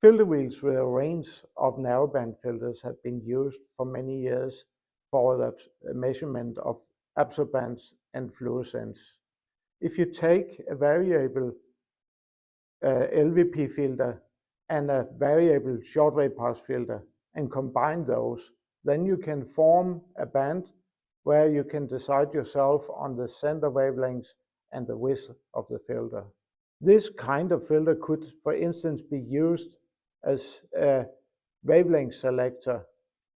Filter wheels with a range of narrowband filters have been used for many years for the measurement of absorbance and fluorescence. If you take a variable LVP filter and a variable shortwave pass filter and combine those, then you can form a band where you can decide yourself on the center wavelengths and the width of the filter. This kind of filter could, for instance, be used as a wavelength selector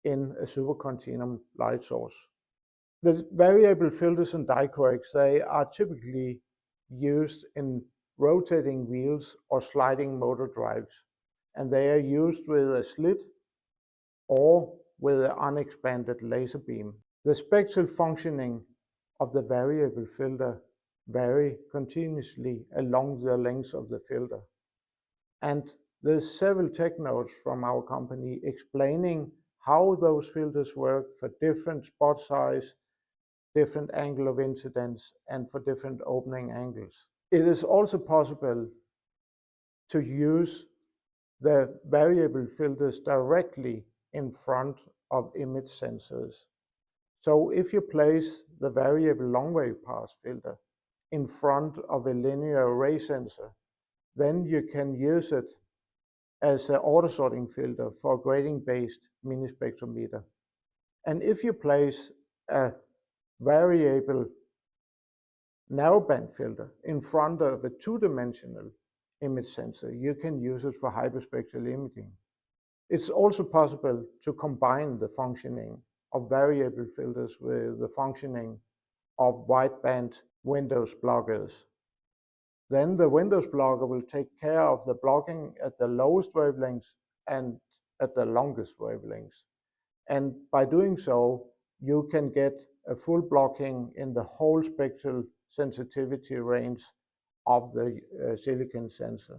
in a supercontinuum light source. The variable filters and dichroics, they are typically used in rotating wheels or sliding motor drives, and they are used with a slit or with an unexpanded laser beam. The spectral functioning of the variable filter vary continuously along the length of the filter. And there's several tech notes from our company explaining how those filters work for different spot size, different angle of incidence, and for different opening angles. It is also possible to use the variable filters directly in front of image sensors. So if you place the variable long wave pass filter in front of a linear array sensor, then you can use it as an auto-sorting filter for a grading-based mini spectrometer. And if you place a variable narrowband filter in front of a two-dimensional image sensor, you can use it for hyperspectral imaging. It's also possible to combine the functioning of variable filters with the functioning of wideband Windows blockers. Then the Windows blocker will take care of the blocking at the lowest wavelengths and at the longest wavelengths. And by doing so, you can get a full blocking in the whole spectral sensitivity range of the silicon sensor.